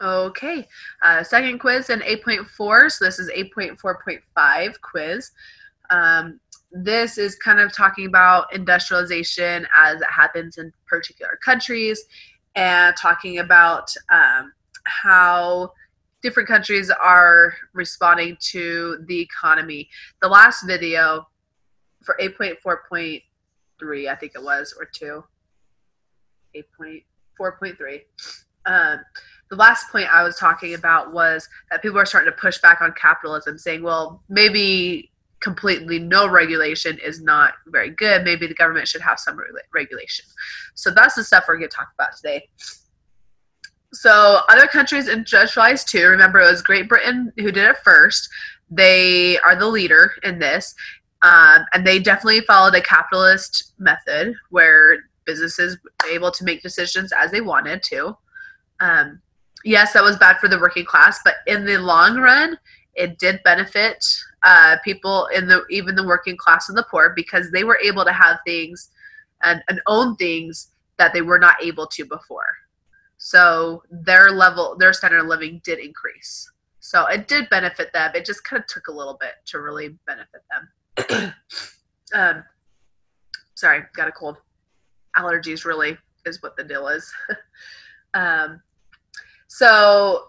Okay, second quiz in 8.4, so this is 8.4.5 quiz. This is kind of talking about industrialization as it happens in particular countries and talking about how different countries are responding to the economy. The last video for 8.4.3, I think it was, or 2, 8.4.3. The last point I was talking about was that people are starting to push back on capitalism, saying, well, maybe completely no regulation is not very good. Maybe the government should have some regulation. So that's the stuff we're going to talk about today. So other countries industrialized too. Remember, it was Great Britain who did it first. They are the leader in this. And they definitely followed a capitalist method where businesses were able to make decisions as they wanted to. Yes, that was bad for the working class, but in the long run, it did benefit people in even the working class and the poor, because they were able to have things and own things that they were not able to before. So their standard of living did increase. So it did benefit them. It just kind of took a little bit to really benefit them. Sorry, got a cold. Allergies really is what the deal is. So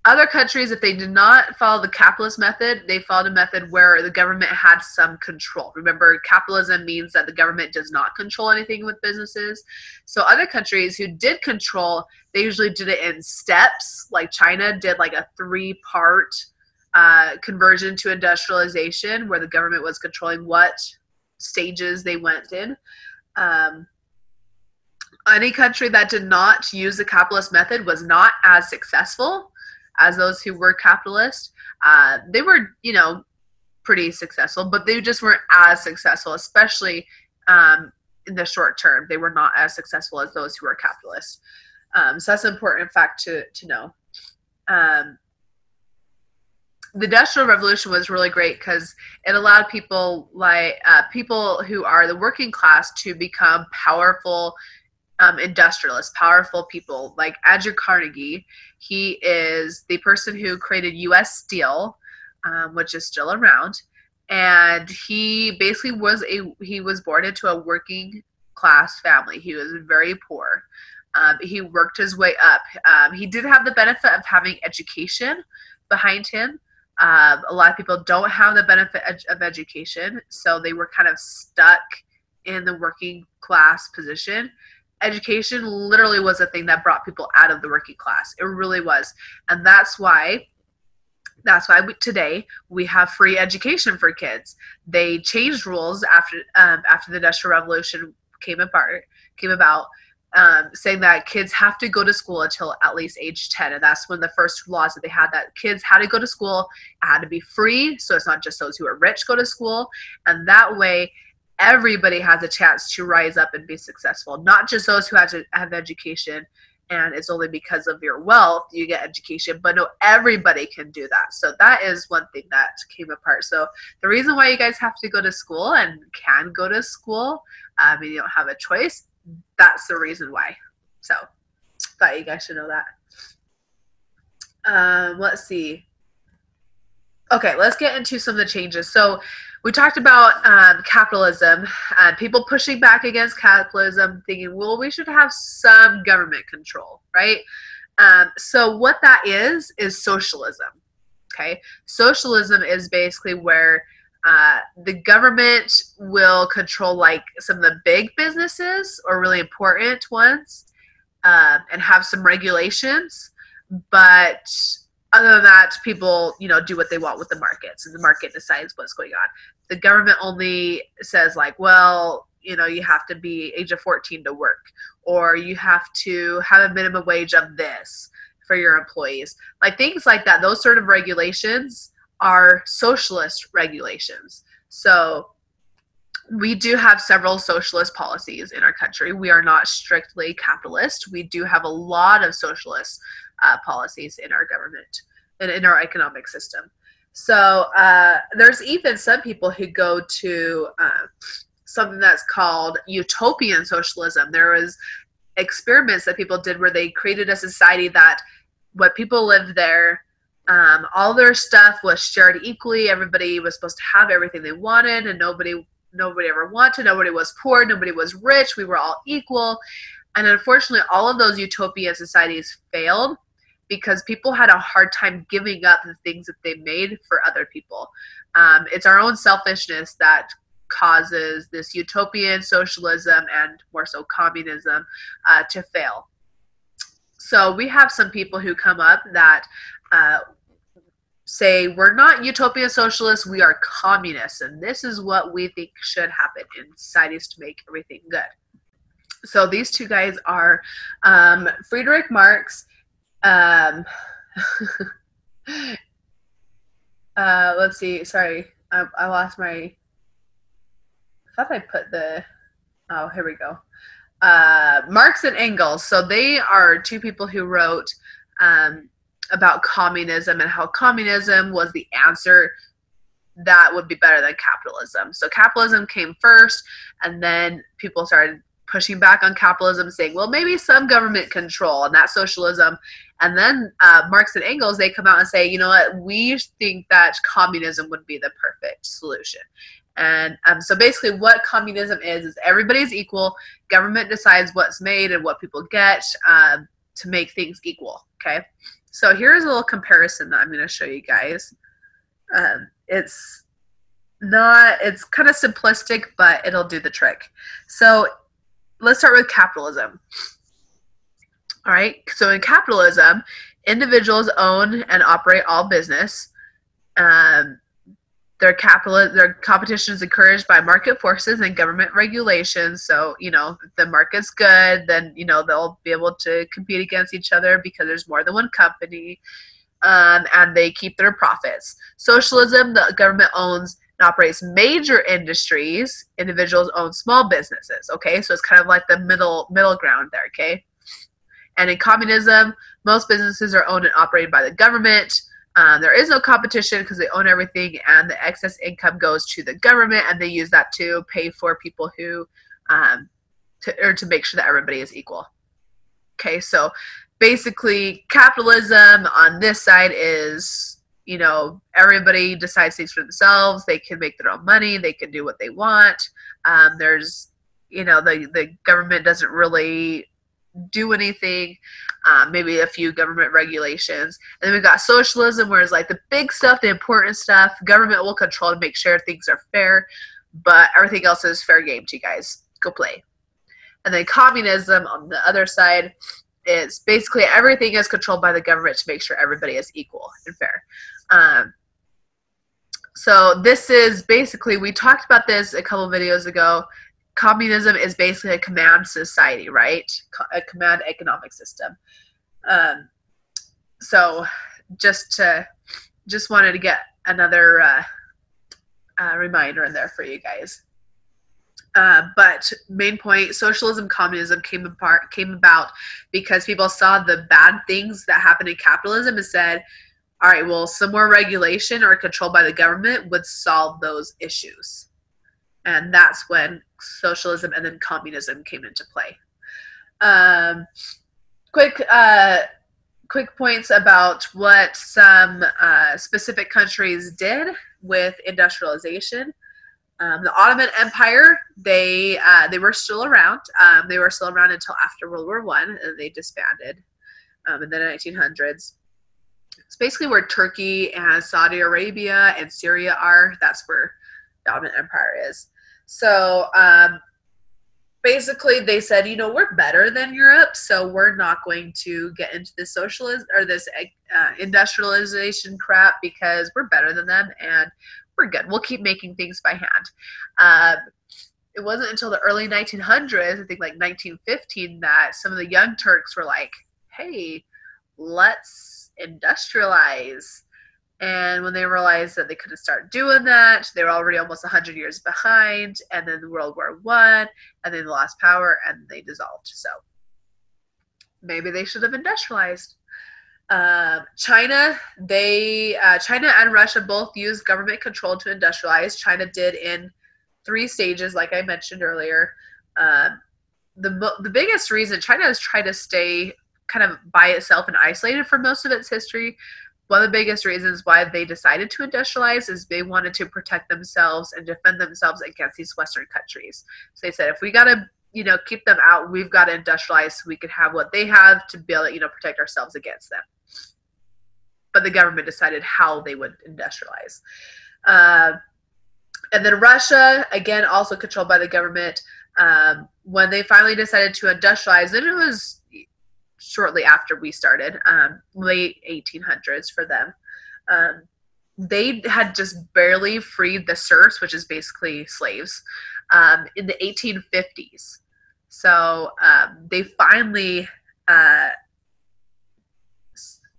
other countries, if they did not follow the capitalist method, they followed a method where the government had some control. Remember, capitalism means that the government does not control anything with businesses. So other countries who did control, they usually did it in steps. Like China did like a 3-part conversion to industrialization, where the government was controlling what stages they went in. Any country that did not use the capitalist method was not as successful as those who were capitalist. They were, pretty successful, but they just weren't as successful, especially in the short term. They were not as successful as those who were capitalist. So that's an important fact to know. The Industrial Revolution was really great because it allowed people people who are the working class to become powerful industrialists, powerful people. Like Andrew Carnegie, he is the person who created U.S. Steel, which is still around, and he basically was born into a working class family. He was very poor. He worked his way up. He did have the benefit of having education behind him. A lot of people don't have the benefit of education, so they were kind of stuck in the working class position. Education literally was a thing that brought people out of the working class. It really was. And that's why today we have free education for kids. They changed rules after the Industrial Revolution came about, saying that kids have to go to school until at least age 10. And that's when the first laws that they had, that kids had to go to school. It had to be free. So it's not just those who are rich go to school. And that way, everybody has a chance to rise up and be successful, not just those who have education, and it's only because of your wealth you get education, but no, everybody can do that. So that is one thing that came apart. So the reason why you guys have to go to school and can go to school, you don't have a choice, that's the reason why. So thought you guys should know that. Let's see. Okay, let's get into some of the changes. So we talked about capitalism, people pushing back against capitalism, thinking, well, we should have some government control, right? So what that is socialism, okay? Socialism is basically where the government will control like some of the big businesses or really important ones, and have some regulations, but other than that, people, do what they want with the markets, and the market decides what's going on. The government only says like, well, you have to be age of 14 to work, or you have to have a minimum wage of this for your employees. Like things like that. Those sort of regulations are socialist regulations. So we do have several socialist policies in our country. We are not strictly capitalist. We do have a lot of socialist policies in our government and in our economic system. So there's even some people who go to something that's called utopian socialism. There is experiments that people did where they created a society that when people lived there, all their stuff was shared equally. Everybody was supposed to have everything they wanted, and nobody ever wanted. Nobody was poor. Nobody was rich. We were all equal. And unfortunately, all of those utopian societies failed because people had a hard time giving up the things that they made for other people. It's our own selfishness that causes this utopian socialism and more so communism to fail. So we have some people who come up that say we're not utopian socialists, we are communists, and this is what we think should happen in societies to make everything good. So these two guys are Friedrich Marx. Let's see. Sorry, I lost my. I thought I put the. Oh, here we go. Marx and Engels. So they are two people who wrote about communism and how communism was the answer that would be better than capitalism. So capitalism came first, and then people started pushing back on capitalism, saying, well, maybe some government control, and that's socialism. And then Marx and Engels, they come out and say, you know what, we think that communism would be the perfect solution. And so basically what communism is everybody's equal, government decides what's made and what people get to make things equal, okay? So here's a little comparison that I'm going to show you guys. It's kind of simplistic, but it'll do the trick. So let's start with capitalism. All right, so in capitalism, individuals own and operate all business. Their competition is encouraged by market forces and government regulations. So, you know, if the market's good, then, you know, they'll be able to compete against each other because there's more than one company, and they keep their profits. Socialism, the government owns and operates major industries. Individuals own small businesses, okay? So it's kind of like the middle ground there, okay? And in communism, most businesses are owned and operated by the government. There is no competition because they own everything, and the excess income goes to the government, and they use that to pay for people who, to make sure that everybody is equal. Okay, so basically capitalism on this side is, you know, everybody decides things for themselves. They can make their own money. They can do what they want. There's, you know, the government doesn't really do anything, maybe a few government regulations. And then we've got socialism, where it's like the big stuff, the important stuff, government will control to make sure things are fair, but everything else is fair game to you guys. Go play. And then communism on the other side is basically everything is controlled by the government to make sure everybody is equal and fair. So this is basically, we talked about this a couple videos ago. Communism is basically a command society, right? A command economic system. So just wanted to get another reminder in there for you guys. But main point, socialism, communism came about because people saw the bad things that happened in capitalism and said, all right, well, some more regulation or control by the government would solve those issues. And that's when socialism and then communism came into play. Quick points about what some specific countries did with industrialization. The Ottoman Empire, they were still around. They were still around until after World War I, and they disbanded in the 1900s. It's basically where Turkey and Saudi Arabia and Syria are. That's where the Ottoman Empire is. So basically they said, you know, we're better than Europe, so we're not going to get into this socialist or this industrialization crap because we're better than them and we're good. We'll keep making things by hand. It wasn't until the early 1900s, I think like 1915, that some of the young Turks were like, hey, let's industrialize. And when they realized that they couldn't start doing that, they were already almost 100 years behind. And then World War I, and then they lost power and they dissolved. So maybe they should have industrialized. China and Russia both used government control to industrialize. China did in 3 stages, like I mentioned earlier. the biggest reason China has tried to stay kind of by itself and isolated for most of its history. One of the biggest reasons why they decided to industrialize is they wanted to protect themselves and defend themselves against these Western countries. So they said, if we got to, keep them out, we've got to industrialize so we can have what they have to be able to, protect ourselves against them. But the government decided how they would industrialize. And then Russia, again, also controlled by the government. When they finally decided to industrialize, and it was shortly after we started, late 1800s for them. They had just barely freed the serfs, which is basically slaves, in the 1850s. So they finally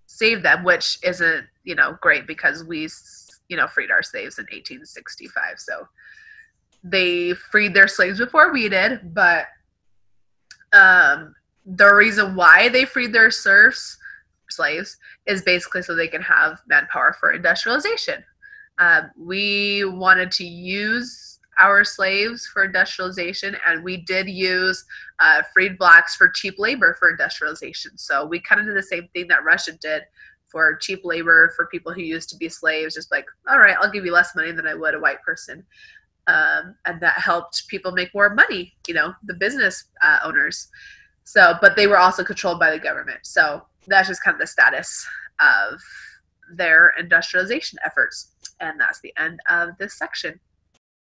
saved them, which isn't, great because we, freed our slaves in 1865. So they freed their slaves before we did, but the reason why they freed their slaves is basically so they can have manpower for industrialization. We wanted to use our slaves for industrialization, and we did use freed blacks for cheap labor for industrialization. So we kind of did the same thing that Russia did for cheap labor for people who used to be slaves, just like, all right, I'll give you less money than I would a white person. And that helped people make more money, the business owners. So, but they were also controlled by the government. So that's just kind of the status of their industrialization efforts. And that's the end of this section.